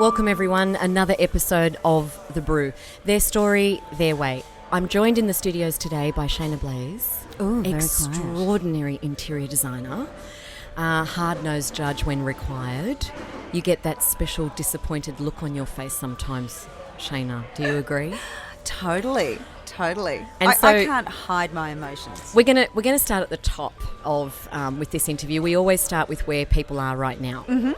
Welcome everyone, another episode of The Brew. Their story, their way. I'm joined in the studios today by Shaynna Blaze, extraordinary interior designer, hard-nosed judge when required. You get that special disappointed look on your face sometimes, Shaynna. Do you agree? Totally. And I can't hide my emotions. We're gonna start at the top of with this interview. We always start with where people are right now. Mm-hmm.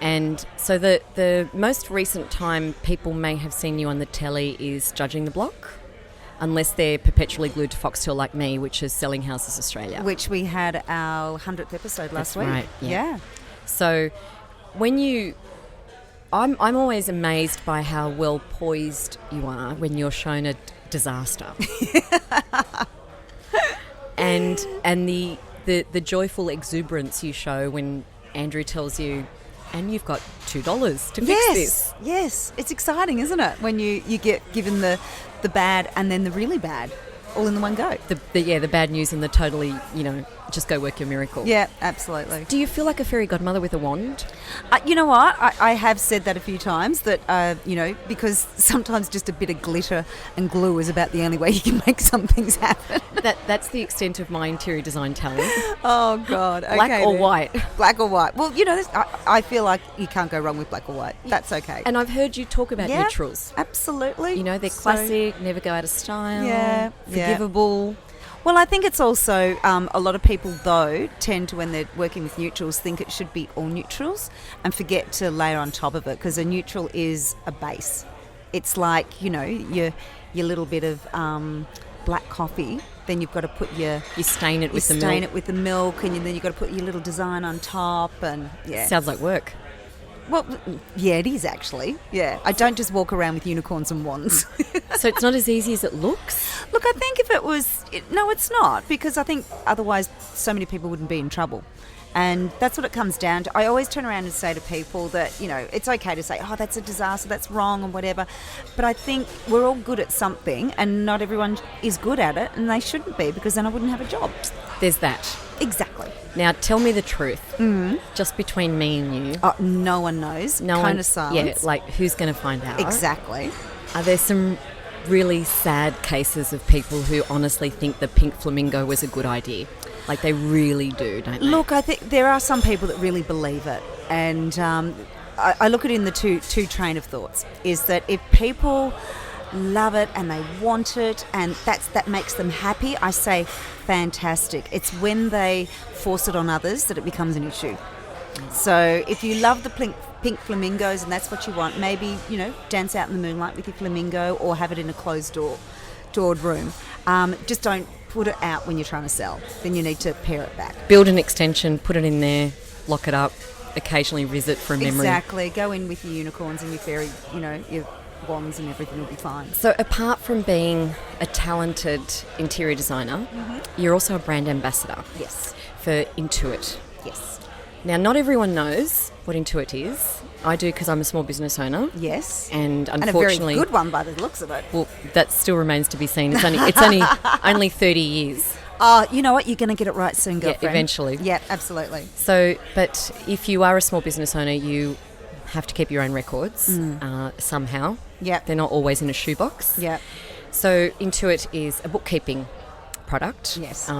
And so the most recent time people may have seen you on the telly is Judging the Block, unless they're perpetually glued to Foxtel like me, which is Selling Houses Australia. Which we had our 100th episode last week. Right, yeah. So I'm always amazed by how well poised you are when you're shown a disaster. and the joyful exuberance you show when Andrew tells you, and you've got $2 to fix this. Yes, it's exciting, isn't it? When you get given the bad and then the really bad all in the one go. The bad news and the totally, just go work your miracle. Yeah, absolutely. Do you feel like a fairy godmother with a wand? You know what? I have said that a few times that, because sometimes just a bit of glitter and glue is about the only way you can make some things happen. That's the extent of my interior design talent. Oh, God. Okay, Black or white? Black or white. Well, I feel like you can't go wrong with black or white. That's okay. And I've heard you talk about neutrals. Absolutely. They're classic, never go out of style, forgivable. Well, I think it's also a lot of people, though, tend to, when they're working with neutrals, think it should be all neutrals and forget to layer on top of it, because a neutral is a base. It's like, your little bit of black coffee. Then you've got to put you stain it with the milk, and then you've got to put your little design on top, and sounds like work. Well, yeah, it is actually. Yeah, I don't just walk around with unicorns and wands. So it's not as easy as it looks? Look, I think if it was... No, it's not, because I think otherwise so many people wouldn't be in trouble. And that's what it comes down to. I always turn around and say to people that, it's okay to say, oh, that's a disaster, that's wrong and whatever. But I think we're all good at something, and not everyone is good at it, and they shouldn't be, because then I wouldn't have a job. There's that. Exactly. Now, tell me the truth. Mm-hmm. Just between me and you. Oh, no one knows. Cone of silence. Yeah, like, who's going to find out? Exactly. Are there some really sad cases of people who honestly think the pink flamingo was a good idea? Like, they really do, don't they? Look, I think there are some people that really believe it. And I look at it in the two train of thoughts, is that if people love it and they want it and that makes them happy, I say fantastic. It's when they force it on others that it becomes an issue. So if you love the pink flamingos and that's what you want, maybe, dance out in the moonlight with your flamingo, or have it in a closed-doored room. Just don't put it out when you're trying to sell. Then you need to pare it back. Build an extension, put it in there, lock it up, occasionally visit for a memory. Exactly. Go in with your unicorns and your fairy, your wands, and everything will be fine. So apart from being a talented interior designer, mm-hmm. you're also a brand ambassador. Yes. For Intuit. Yes. Now, not everyone knows what Intuit is. I do, because I'm a small business owner. Yes. And unfortunately... And a very good one by the looks of it. Well, that still remains to be seen. It's only 30 years. Oh, you know what? You're going to get it right soon, girlfriend. Yeah, eventually. Yeah, absolutely. So, but if you are a small business owner, you have to keep your own records somehow. Yeah. They're not always in a shoebox. Yeah. So Intuit is a bookkeeping product. Yes.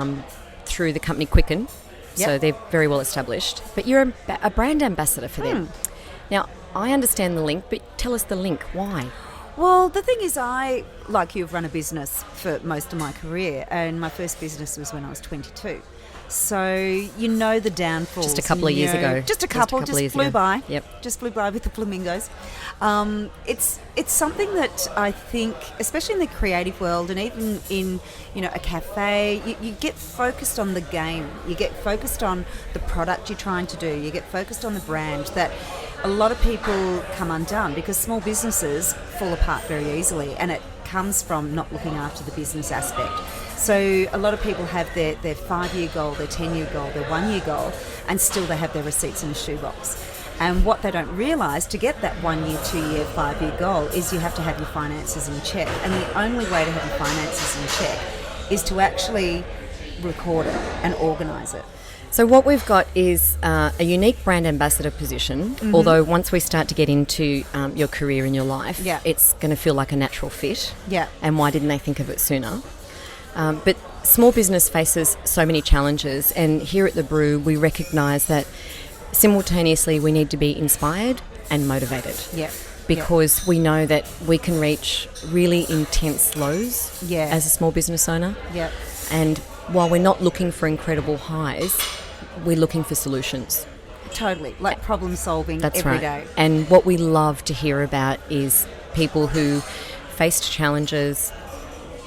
Through the company Quicken. Yep. So they're very well established. But you're a brand ambassador for them. Now, I understand the link, but tell us the link. Why? Well, the thing is, I, like you, have run a business for most of my career, and my first business was when I was 22. So the downfalls. Just a couple of years ago. Just flew by. Yep. Just flew by with the flamingos. It's something that I think, especially in the creative world, and even in a cafe, you get focused on the game. You get focused on the product you're trying to do. You get focused on the brand, that a lot of people come undone because small businesses fall apart very easily, and it comes from not looking after the business aspect. So a lot of people have their 5-year goal, their 10-year goal, their 1-year goal, and still they have their receipts in a shoebox. And what they don't realise, to get that 1-year, 2-year, 5-year goal, is you have to have your finances in check. And the only way to have your finances in check is to actually record it and organise it. So what we've got is a unique brand ambassador position, although once we start to get into your career and your life, it's going to feel like a natural fit. Yeah. And why didn't they think of it sooner? But small business faces so many challenges, and here at the Brew we recognise that simultaneously we need to be inspired and motivated. Yeah. Because we know that we can reach really intense lows as a small business owner. Yeah. And while we're not looking for incredible highs, we're looking for solutions. Totally. Like problem solving every day. And what we love to hear about is people who faced challenges,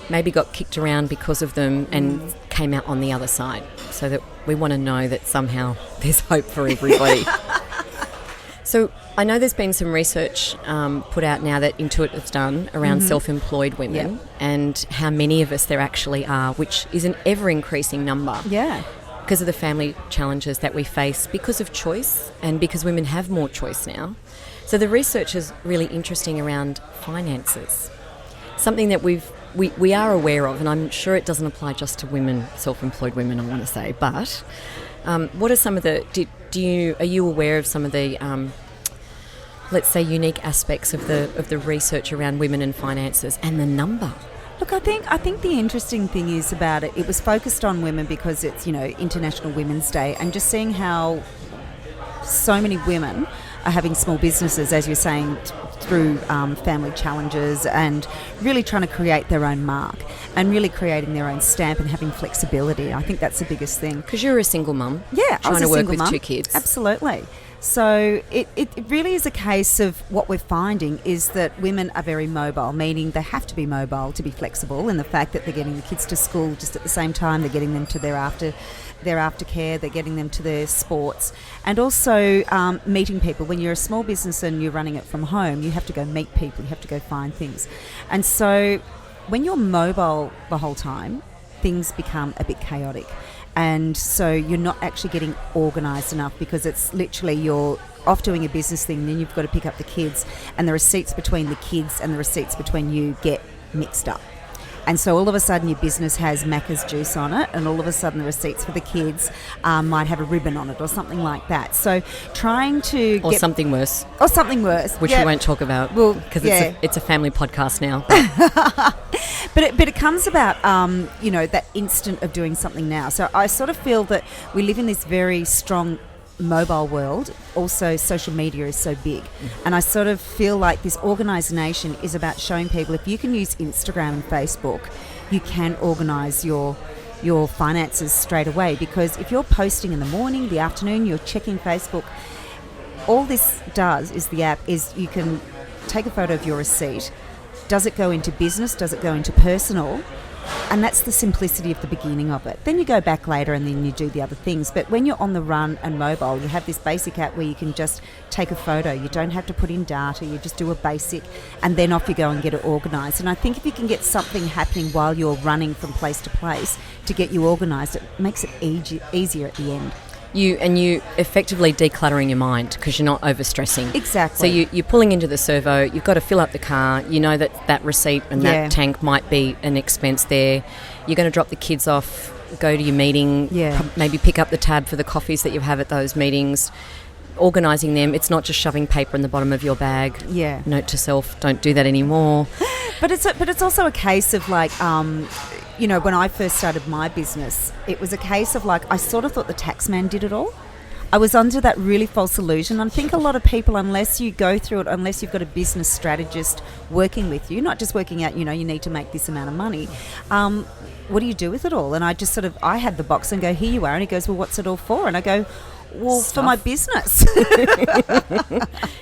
maybe got kicked around because of them and came out on the other side. So that we want to know that somehow there's hope for everybody. So I know there's been some research put out now that Intuit has done around self-employed women and how many of us there actually are, which is an ever-increasing number. Yeah. Because of the family challenges that we face because of choice and because women have more choice now. So the research is really interesting around finances, something that we are aware of, and I'm sure it doesn't apply just to women, self-employed women, I want to say, but what are some of the... are you aware of some of the, let's say, unique aspects of the research around women and finances and the number? Look, I think the interesting thing is about it. It was focused on women because it's International Women's Day, and just seeing how so many women are having small businesses, as you're saying, through family challenges and really trying to create their own mark and really creating their own stamp and having flexibility. I think that's the biggest thing. Because you're a single mum. Yeah, I was trying to work with mum. 2 kids. Absolutely. So it really is a case of what we're finding is that women are very mobile, meaning they have to be mobile to be flexible, in the fact that they're getting the kids to school just at the same time, they're getting them to their aftercare, they're getting them to their sports, and also meeting people. When you're a small business and you're running it from home, you have to go meet people, you have to go find things. And so when you're mobile the whole time, things become a bit chaotic. And so you're not actually getting organised enough, because it's literally you're off doing a business thing, then you've got to pick up the kids, and the receipts between the kids and the receipts between you get mixed up. And so all of a sudden your business has Macca's juice on it, and all of a sudden the receipts for the kids might have a ribbon on it or something like that. So trying to Or something worse. Or something worse. Which we won't talk about, because it's a family podcast now. But it comes about, that instant of doing something now. So I sort of feel that we live in this very strong mobile world. Also, social media is so big. And I sort of feel like this organisation is about showing people, if you can use Instagram and Facebook, you can organise your finances straight away. Because if you're posting in the morning, the afternoon, you're checking Facebook, all this does is the app is you can take a photo of your receipt. Does it go into business? Does it go into personal? And that's the simplicity of the beginning of it. Then you go back later and then you do the other things. But when you're on the run and mobile, you have this basic app where you can just take a photo. You don't have to put in data. You just do a basic, and then off you go and get it organised. And I think if you can get something happening while you're running from place to place to get you organised, it makes it easier at the end. You effectively decluttering your mind, because you're not overstressing. Exactly. So you're pulling into the servo, you've got to fill up the car, you know that receipt and that tank might be an expense there. You're going to drop the kids off, go to your meeting, maybe pick up the tab for the coffees that you have at those meetings, organising them. It's not just shoving paper in the bottom of your bag. Yeah. Note to self, don't do that anymore. But it's also a case of like... when I first started my business, it was a case of like, I sort of thought the tax man did it all. I was under that really false illusion. I think a lot of people, unless you go through it, unless you've got a business strategist working with you, not just working out, you need to make this amount of money, what do you do with it all? And I had the box and go, here you are. And he goes, well, what's it all for? And I go, well, for my business.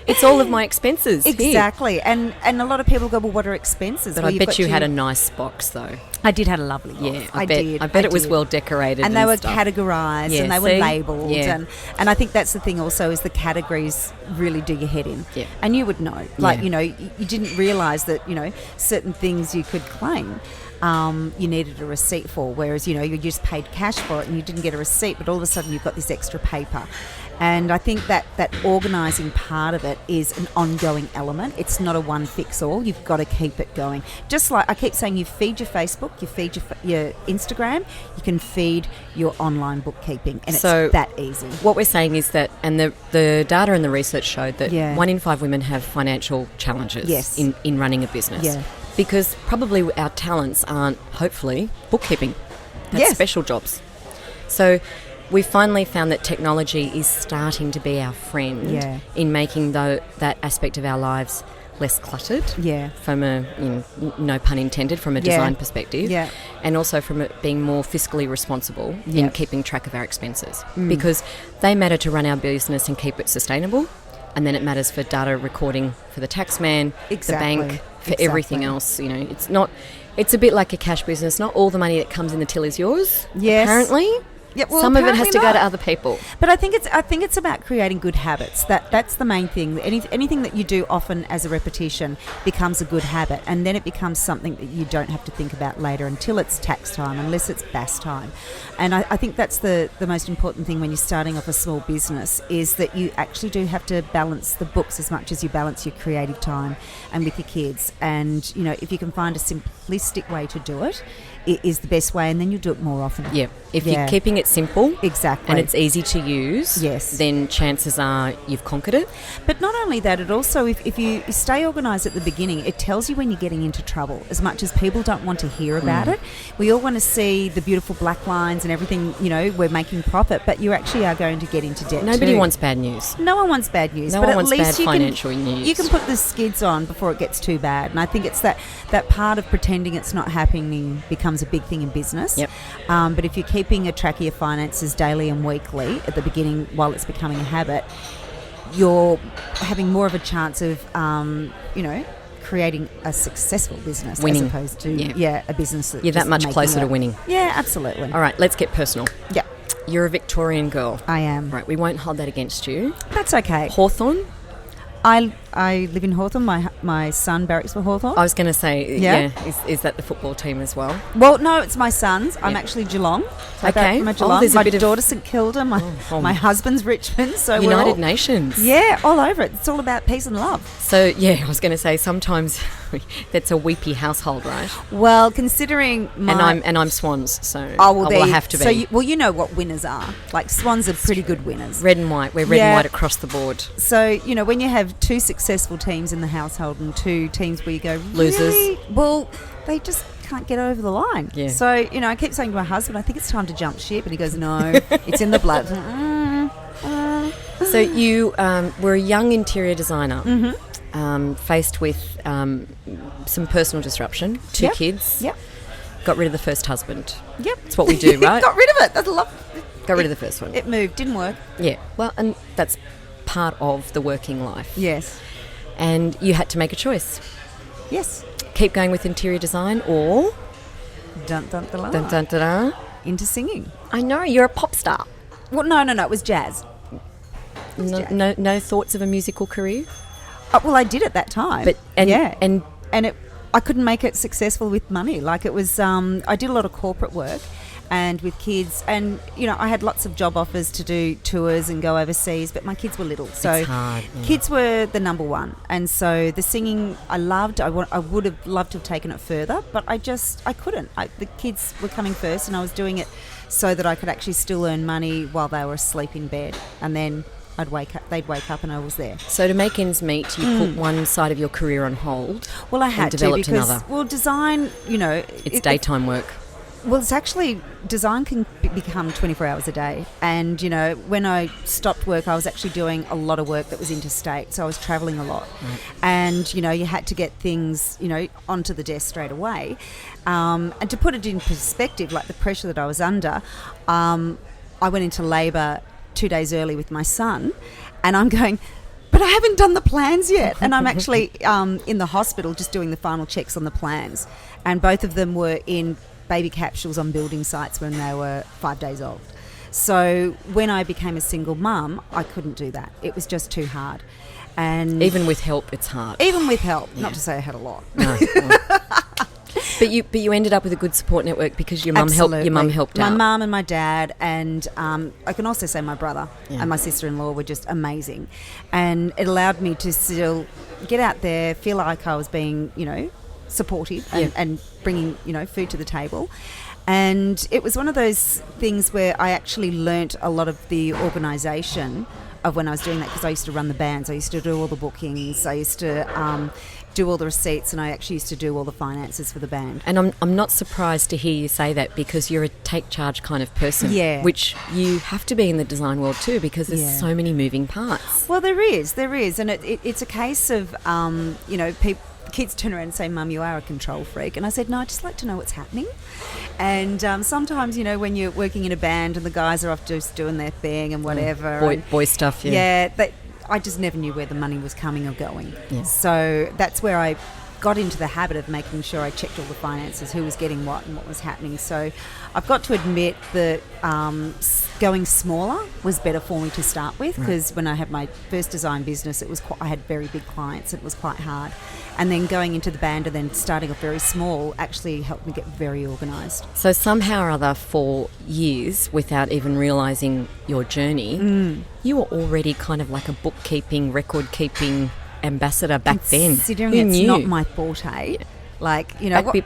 It's all of my expenses. Exactly. Here. And a lot of people go, well, what are expenses? But I bet you had a nice box, though. I did have a lovely box. Yeah, I bet it was well decorated. And they were categorised and they were labelled. Yeah. And I think that's the thing also, is the categories really do your head in. Yeah. And you would know. You didn't realise that, certain things you could claim. you needed a receipt for, whereas, you just paid cash for it and you didn't get a receipt, but all of a sudden you've got this extra paper. And I think that organising part of it is an ongoing element. It's not a one-fix-all. You've got to keep it going. Just like I keep saying, you feed your Facebook, you feed your Instagram, you can feed your online bookkeeping, and it's that easy. What we're saying is that, and the data and the research showed that 1 in 5 women have financial challenges in running a business. Yeah. Because probably our talents aren't, hopefully, bookkeeping. That's special jobs. So we finally found that technology is starting to be our friend in making that aspect of our lives less cluttered. Yeah. From a, no pun intended, from a design perspective. Yeah. And also from it being more fiscally responsible in keeping track of our expenses. Because they matter to run our business and keep it sustainable. And then it matters for data recording for the taxman, the bank, for everything else. It's a bit like a cash business. Not all the money that comes in the till is yours. Yes. Apparently. Yeah, well, some of it has to go to other people. But I think it's about creating good habits. That's the main thing. Anything that you do often as a repetition becomes a good habit, and then it becomes something that you don't have to think about later until it's tax time, unless it's BAS time. And I think that's the most important thing when you're starting off a small business, is that you actually do have to balance the books as much as you balance your creative time and with your kids. And if you can find a simplistic way to do it, it is the best way, and then you'll do it more often. Yeah. If you're keeping it simple, exactly, and it's easy to use, then chances are you've conquered it. But not only that, it also, if you stay organised at the beginning, it tells you when you're getting into trouble. As much as people don't want to hear about it, we all want to see the beautiful black lines and everything. We're making profit, but you actually are going to get into debt. Nobody wants bad news. No one wants bad news. No but one at wants least bad financial news. You can put the skids on before it gets too bad, and I think it's that part of pretending it's not happening becomes a big thing in business. Yep. But if you're keeping a track of your finances daily and weekly at the beginning while it's becoming a habit, you're having more of a chance of, creating a successful business, winning, as opposed to a business that you're that much closer to winning. Yeah, absolutely. All right, let's get personal. Yeah. You're a Victorian girl. I am. Right, we won't hold that against you. That's okay. Hawthorn? I live in Hawthorn. My son barracks for Hawthorn. I was going to say, is that the football team as well? Well, no, it's my son's. I'm actually Geelong. Okay. My Geelong. My daughter's St Kilda. My husband's Richmond. So United Nations. Yeah, all over it. It's all about peace and love. So, I was going to say, sometimes that's a weepy household, right? Well, considering And I'm Swans, so I have to be. So, you know what winners are. Like, Swans are pretty good winners. Red and white. We're red and white across the board. So, when you have two successful teams in the household and two teams where you go, losers. Really? Well, they just can't get over the line. Yeah. So, I keep saying to my husband, I think it's time to jump ship. And he goes, no, it's in the blood. So you were a young interior designer, faced with some personal disruption, two kids. Yep. Got rid of the first husband. Yep. That's what we do, right? Got rid of it. That's a lot. Got rid of the first one. It moved. Didn't work. Yeah. Well, and that's part of the working life. Yes. And you had to make a choice. Yes. Keep going with interior design or... Dun, dun, dun, dun. Dun, dun, dun, dun. Into singing. I know, you're a pop star. Well, no, it was jazz. No thoughts of a musical career? Well, I did at that time. And I couldn't make it successful with money. Like, it was, I did a lot of corporate work and with kids, and I had lots of job offers to do tours and go overseas, but my kids were little, so it's hard, kids were the number one. And so the singing I loved. I would have loved to have taken it further, but I couldn't. The kids were coming first, and I was doing it so that I could actually still earn money while they were asleep in bed, and then they'd wake up and I was there. So to make ends meet, you put one side of your career on hold. Well, I had to because another. Well, design, it's daytime work. Well, it's actually, design can become 24 hours a day. And, when I stopped work, I was actually doing a lot of work that was interstate. So I was travelling a lot. Right. And, you had to get things, onto the desk straight away. And to put it in perspective, like the pressure that I was under, I went into labour 2 days early with my son. And I'm going, but I haven't done the plans yet. And I'm actually in the hospital just doing the final checks on the plans. And both of them were in baby capsules on building sites when they were 5 days old. So when I became a single mum, I couldn't do that. It was just too hard. And even with help, it's hard. Even with help. Not to say I had a lot. No. But you ended up with a good support network because your mum helped. Your mum helped out. My mum and my dad, and I can also say my brother and my sister-in-law were just amazing, and it allowed me to still get out there, feel like I was being, supportive and bringing, food to the table. And it was one of those things where I actually learnt a lot of the organisation of when I was doing that, because I used to run the bands, I used to do all the bookings, I used to do all the receipts, and I actually used to do all the finances for the band. And I'm not surprised to hear you say that, because you're a take charge kind of person, which you have to be in the design world too, because there's so many moving parts. Well, there is, and it's a case of kids turn around and say, "Mum, you are a control freak," and I said, "No, I just like to know what's happening." And sometimes, when you're working in a band and the guys are off just doing their thing and whatever, boy stuff, I just never knew where the money was coming or going. Yeah. So that's where I got into the habit of making sure I checked all the finances, who was getting what and what was happening. So I've got to admit that going smaller was better for me to start with, because when I had my first design business, I had very big clients. It was quite hard. And then going into the band and then starting off very small actually helped me get very organised. So somehow or other, for years, without even realising your journey, you were already kind of like a bookkeeping, record-keeping ambassador back then. Considering it's not my forte. Like,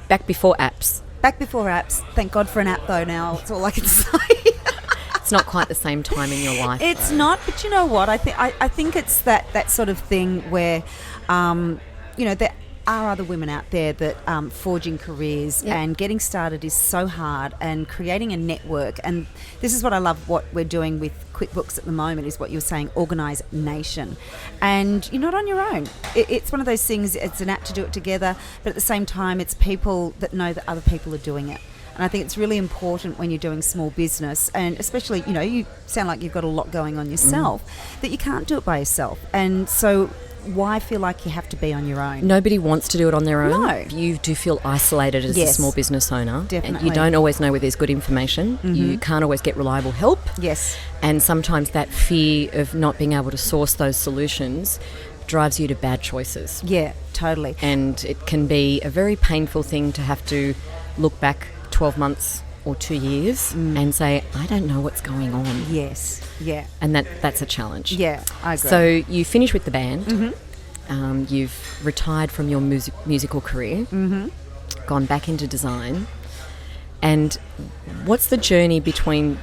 back before apps. Back before apps. Thank God for an app, though, now. That's all I can say. It's not quite the same time in your life. It's not, but you know what? I think it's that sort of thing where... there are other women out there that forging careers and getting started is so hard, and creating a network. And this is what I love, what we're doing with QuickBooks at the moment, is what you're saying, organisation. And you're not on your own. It's one of those things, it's an app to do it together, but at the same time, it's people that know that other people are doing it. And I think it's really important when you're doing small business, and especially, you sound like you've got a lot going on yourself, that you can't do it by yourself. And so... why feel like you have to be on your own? Nobody wants to do it on their own. No. You do feel isolated as a small business owner. Definitely. And you don't always know where there's good information. You can't always get reliable help. Yes. And sometimes that fear of not being able to source those solutions drives you to bad choices. Yeah, totally. And it can be a very painful thing to have to look back 12 months or 2 years and say, I don't know what's going on. Yes, yeah. And that's a challenge. Yeah, I agree. So you finish with the band. You've retired from your musical career, gone back into design. And what's the journey between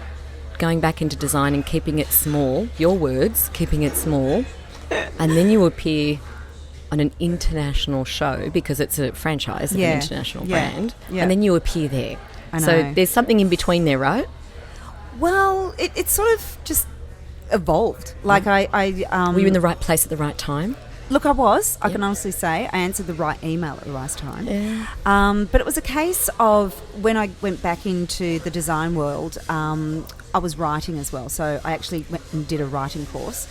going back into design and keeping it small, your words, keeping it small, and then you appear on an international show, because it's a franchise of an international brand, and then you appear there. So there's something in between there, right? Well, it sort of just evolved. Like were you in the right place at the right time? Look, I was. I can honestly say I answered the right email at the right time. Yeah. But it was a case of when I went back into the design world, I was writing as well. So I actually went and did a writing course,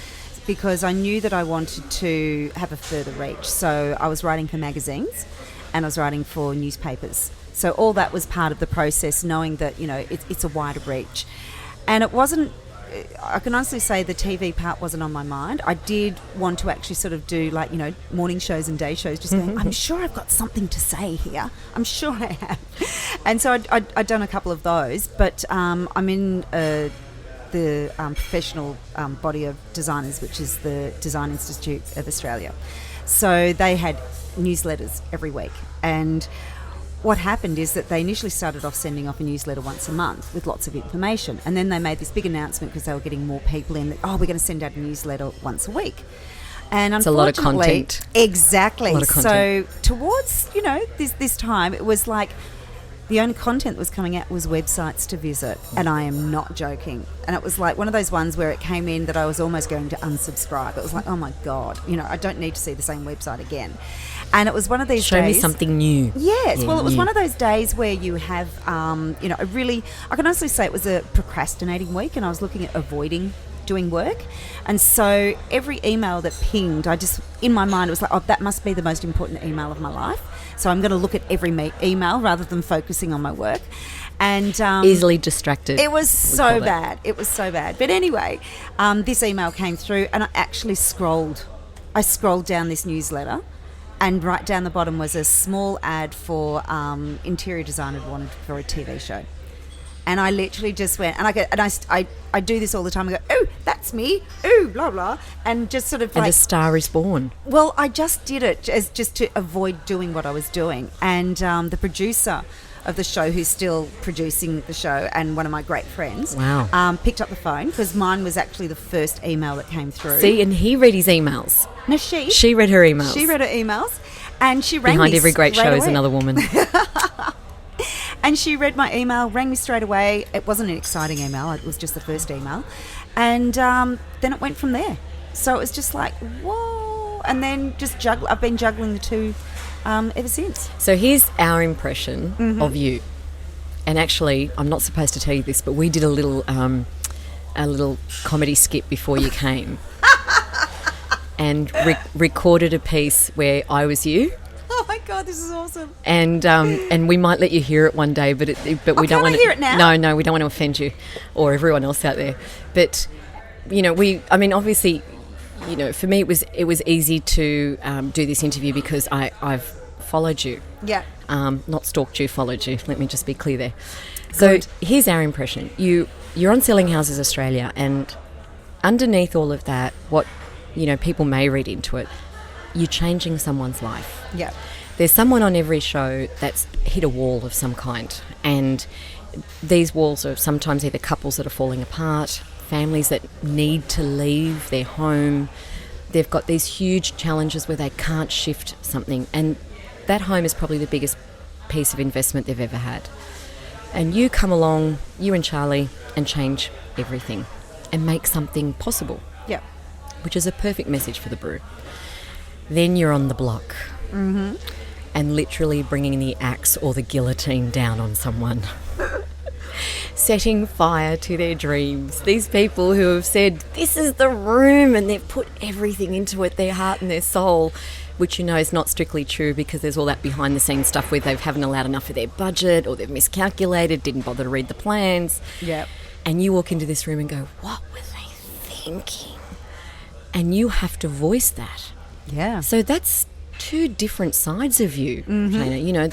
because I knew that I wanted to have a further reach. So I was writing for magazines and I was writing for newspapers. So all that was part of the process, knowing that, it's a wider reach. And it wasn't, I can honestly say the TV part wasn't on my mind. I did want to actually sort of do morning shows and day shows, just going, I'm sure I've got something to say here. I'm sure I have. And so I'd done a couple of those, but I'm in the professional body of designers, which is the Design Institute of Australia. So they had newsletters every week. And what happened is that they initially started off sending off a newsletter once a month with lots of information. And then they made this big announcement, because they were getting more people in, that, we're going to send out a newsletter once a week. And it's a lot of content. Exactly. A lot of content. So towards, this time, it was like the only content that was coming out was websites to visit. And I am not joking. And it was like one of those ones where it came in that I was almost going to unsubscribe. It was like, oh my God, I don't need to see the same website again. And it was one of these days... Show me something new. Yes. Well, it was one of those days where you have, I can honestly say it was a procrastinating week, and I was looking at avoiding doing work. And so every email that pinged, in my mind, it was like, that must be the most important email of my life. So I'm going to look at every email rather than focusing on my work. And easily distracted. It was so bad. It was so bad. But anyway, this email came through, and I actually scrolled down this newsletter. And right down the bottom was a small ad for interior designer wanted for a TV show. And I literally just went, and I do this all the time. I go, oh, that's me. Oh, blah, blah. And just sort of and a star is born. Well, I just did it just to avoid doing what I was doing. And the producer of the show, who's still producing the show, and one of my great friends, picked up the phone, because mine was actually the first email that came through. See, and he read his emails. No, she read her emails. She read her emails, and she rang me behind every great show away. Is another woman. And she read my email, rang me straight away. It wasn't an exciting email. It was just the first email. And then it went from there. So it was just like, whoa. And then just I've been juggling the two ever since. So here's our impression of you. And actually, I'm not supposed to tell you this, but we did a little comedy skit before you came. And recorded a piece where I was you. Oh my God, this is awesome! And we might let you hear it one day, but we don't want to hear it now. No, we don't want to offend you or everyone else out there. But obviously, for me it was easy to do this interview because I've followed you. Yeah. Not stalked you, followed you. Let me just be clear there. So here's our impression: you're on Selling Houses Australia, and underneath all of that, what people may read into it, you're changing someone's life. Yeah. There's someone on every show that's hit a wall of some kind, and these walls are sometimes either couples that are falling apart, families that need to leave their home. They've got these huge challenges where they can't shift something, and that home is probably the biggest piece of investment they've ever had. And you come along, you and Charlie, and change everything and make something possible. Yeah. Which is a perfect message for the Brew. Then you're on the block and literally bringing the axe or the guillotine down on someone. Setting fire to their dreams. These people who have said, this is the room, and they've put everything into it, their heart and their soul, which is not strictly true, because there's all that behind the scenes stuff where they haven't allowed enough of their budget, or they've miscalculated, didn't bother to read the plans. Yep. And you walk into this room and go, what were they thinking? And you have to voice that. Yeah. So that's two different sides of you, Shaynna.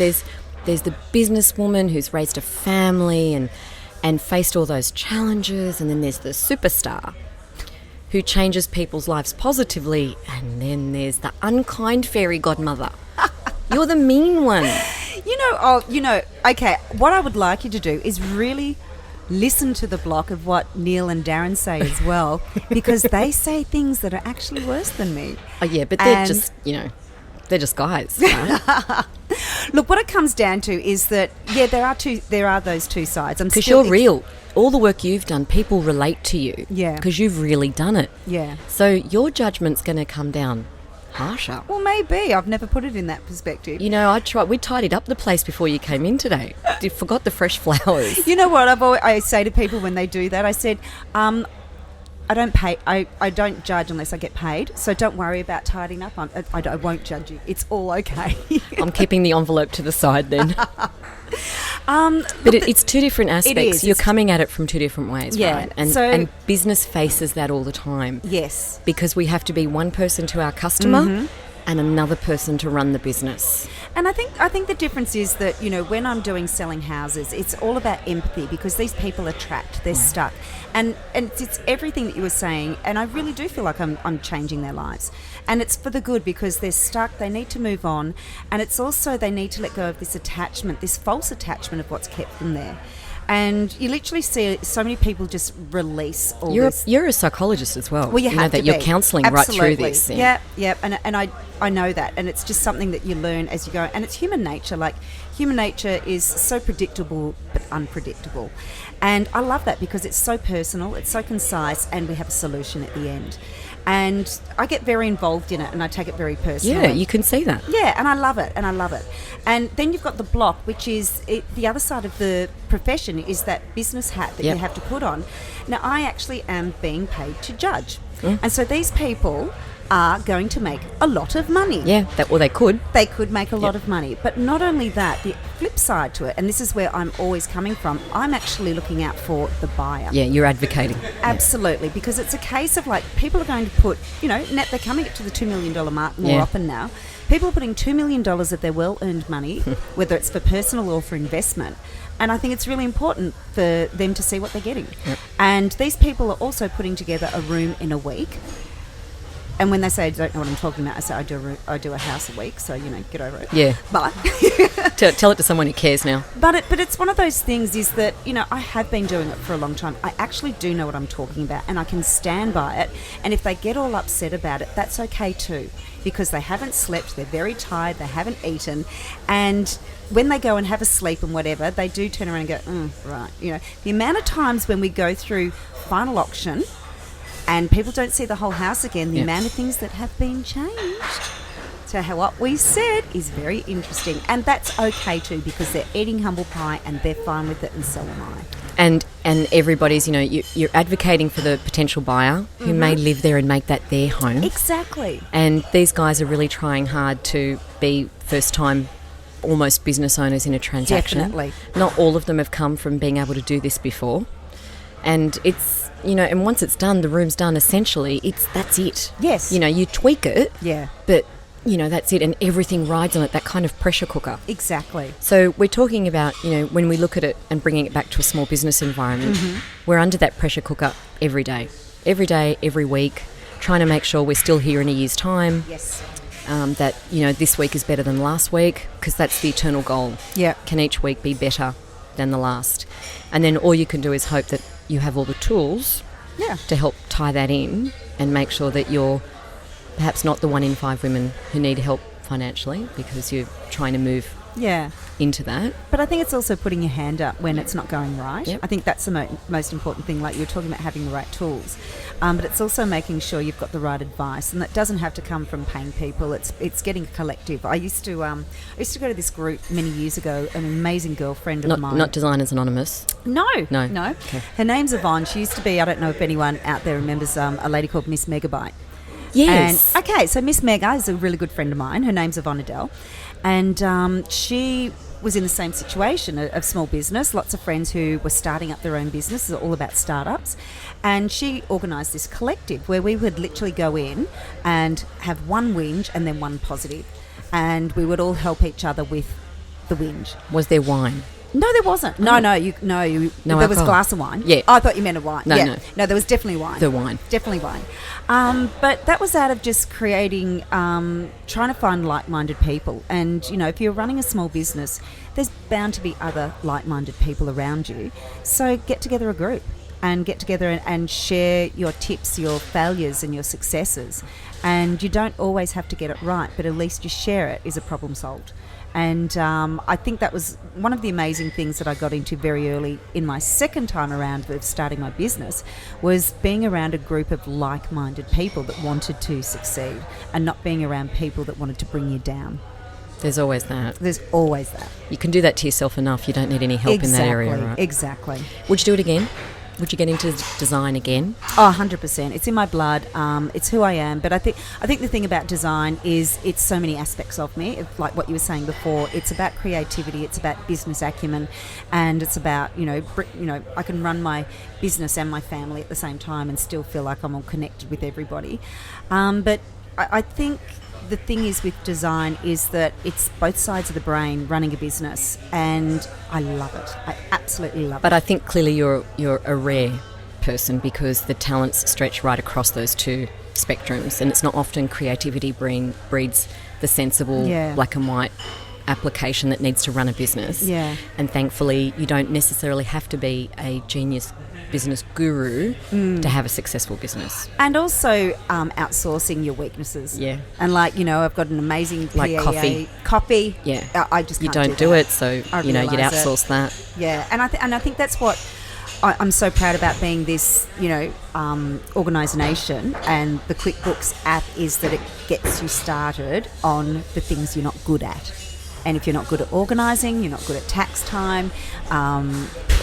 There's the businesswoman who's raised a family and faced all those challenges, and then there's the superstar who changes people's lives positively, and then there's the unkind fairy godmother. You're the mean one. Okay, what I would like you to do is really listen to the block of what Neil and Darren say as well, because they say things that are actually worse than me. Oh yeah, but they're just, they're just guys. Right? Look, what it comes down to is that there are those two sides. Because you're real. All the work you've done, people relate to you. Yeah. Because you've really done it. Yeah. So your judgment's going to come down harsher. Well, maybe. I've never put it in that perspective. We tidied up the place before you came in today. You forgot the fresh flowers. You know what? I say to people when they do that, I said, I don't pay. I don't judge unless I get paid. So don't worry about tidying up. I won't judge you. It's all okay. I'm keeping the envelope to the side then. But it's two different aspects. It is. You're coming at it from two different ways, yeah, right? And business faces that all the time. Yes. Because we have to be one person to our customer and another person to run the business. And I think the difference is that, when I'm doing selling houses, it's all about empathy, because these people are trapped, they're stuck. And it's everything that you were saying, and I really do feel like I'm changing their lives. And it's for the good, because they're stuck, they need to move on, and it's also they need to let go of this attachment, this false attachment of what's kept them there. And you literally see so many people just release all this. You're a psychologist as well. Well, you have to you're be. counselling Absolutely. right through this. Yeah. And I know that, and it's just something that you learn as you go. And it's human nature. Like, human nature is so predictable but unpredictable. And I love that, because it's so personal, it's so concise, and we have a solution at the end. And I get very involved in it, and I take it very personally. Yeah, you can see that. Yeah, and I love it, And then you've got the block, which is the other side of the profession, is that business hat that you have to put on. Now, I actually am being paid to judge. And so these people are going to make a lot of money. Yeah, they could. They could make a lot of money. But not only that, the flip side to it, and this is where I'm always coming from, I'm actually looking out for the buyer. Yeah, you're advocating. Absolutely, because it's a case of like people are going to put, they're coming to the $2 million mark more often now. People are putting $2 million of their well-earned money, whether it's for personal or for investment. And I think it's really important for them to see what they're getting. Yep. And these people are also putting together a room in a week. And when they say I don't know what I'm talking about, I say I do a house a week, so get over it. Yeah. But tell it to someone who cares now. But it's one of those things is that I have been doing it for a long time. I actually do know what I'm talking about, and I can stand by it. And if they get all upset about it, that's okay too, because they haven't slept, they're very tired, they haven't eaten, and when they go and have a sleep and whatever, they do turn around and go, right. The amount of times when we go through final auction and people don't see the whole house again, the amount of things that have been changed to what we said is very interesting. And that's okay too, because they're eating humble pie and they're fine with it, and so am I. And everybody's, you're advocating for the potential buyer who may live there and make that their home. Exactly. And these guys are really trying hard to be first-time almost business owners in a transaction. Definitely. Not all of them have come from being able to do this before. And it's, and once it's done, the room's done, essentially, that's it. Yes. You tweak it. Yeah. But, that's it, and everything rides on it, that kind of pressure cooker. Exactly. So we're talking about, when we look at it and bringing it back to a small business environment, we're under that pressure cooker every day, every week, trying to make sure we're still here in a year's time. Yes. That, this week is better than last week, because that's the eternal goal. Yeah. Can each week be better than the last? And then all you can do is hope that you have all the tools to help tie that in and make sure that you're perhaps not the 1 in 5 women who need help financially, because you're trying to move into that. But I think it's also putting your hand up when it's not going right. Yep. I think that's the most important thing, like you were talking about having the right tools. But it's also making sure you've got the right advice, and that doesn't have to come from paying people. It's getting a collective. I used to go to this group many years ago, an amazing girlfriend of mine. Not Designers Anonymous? No. Okay. Her name's Yvonne. She used to be, I don't know if anyone out there remembers a lady called Miss Megabyte. Yes. And, so Miss Mega is a really good friend of mine. Her name's Yvonne Adele. And she was in the same situation of small business, lots of friends who were starting up their own business, all about startups. And she organised this collective where we would literally go in and have one whinge and then one positive. And we would all help each other with the whinge. Was there wine? No, there wasn't. No, there was a glass of wine. Yeah. Oh, I thought you meant a wine. No. No, there was definitely wine. The wine. Definitely wine. But that was out of just creating, trying to find like-minded people. And, if you're running a small business, there's bound to be other like-minded people around you. So get together a group and get together and share your tips, your failures and your successes. And you don't always have to get it right, but at least you share it is a problem solved. And I think that was one of the amazing things that I got into very early in my second time around of starting my business, was being around a group of like-minded people that wanted to succeed, and not being around people that wanted to bring you down. There's always that. There's always that. You can do that to yourself enough. You don't need any help in that area, right? Exactly. Would you do it again? Would you get into design again? Oh, 100%. It's in my blood. It's who I am. But I think the thing about design is it's so many aspects of me. Like what you were saying before, it's about creativity, it's about business acumen, and it's about, I can run my business and my family at the same time and still feel like I'm all connected with everybody. But I think the thing is with design is that it's both sides of the brain running a business, and I love it. I absolutely love it. But I think clearly you're a rare person, because the talents stretch right across those two spectrums, and it's not often creativity breeds the sensible black and white application that needs to run a business. Yeah. And thankfully you don't necessarily have to be a genius business guru to have a successful business. And also outsourcing your weaknesses. Yeah. And I've got an amazing PAA. Like coffee. Coffee. Yeah. I just you can't do that. it, so you'd outsource that. Yeah. And I think that's what I'm so proud about being this, organisation, and the QuickBooks app is that it gets you started on the things you're not good at. And if you're not good at organising, you're not good at tax time,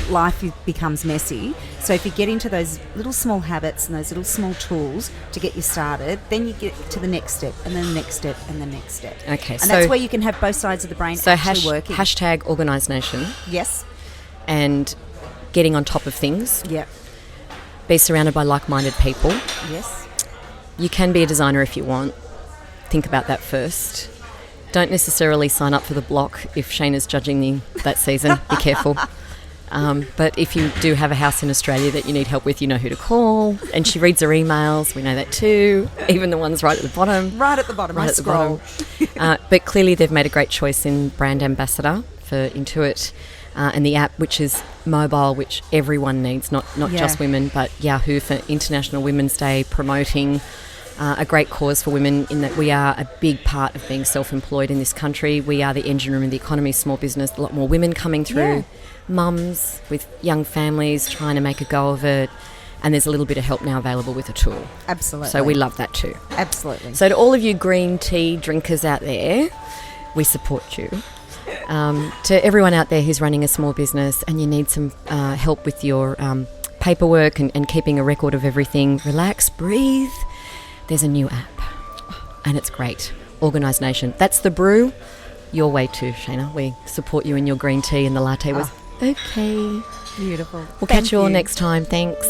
life becomes messy. So if you get into those little small habits and those little small tools to get you started, then you get to the next step and then the next step and the next step. Okay, and so that's where you can have both sides of the brain actually working. Hashtag Organised Nation. Yes. And getting on top of things. Yep. Be surrounded by like-minded people. Yes. You can be a designer if you want. Think about that first. Don't necessarily sign up for the block if Shaynna's judging you that season. Be careful. But if you do have a house in Australia that you need help with, you know who to call. And she reads her emails. We know that too. Even the ones right at the bottom. Right at the bottom. I scroll. But clearly they've made a great choice in brand ambassador for Intuit. And the app, which is mobile, which everyone needs, not just women, but Yahoo for International Women's Day, promoting a great cause for women in that we are a big part of being self-employed in this country. We are the engine room of the economy, small business, a lot more women coming through, mums with young families trying to make a go of it. And there's a little bit of help now available with a tool. Absolutely. So we love that too. Absolutely. So to all of you green tea drinkers out there, we support you. To everyone out there who's running a small business and you need some help with your paperwork and keeping a record of everything, relax, breathe. There's a new app and it's great. Organised Nation. That's the Brew. Your way too, Shaynna. We support you in your green tea, and the latte was okay. Beautiful. We'll catch you all next time. Thanks.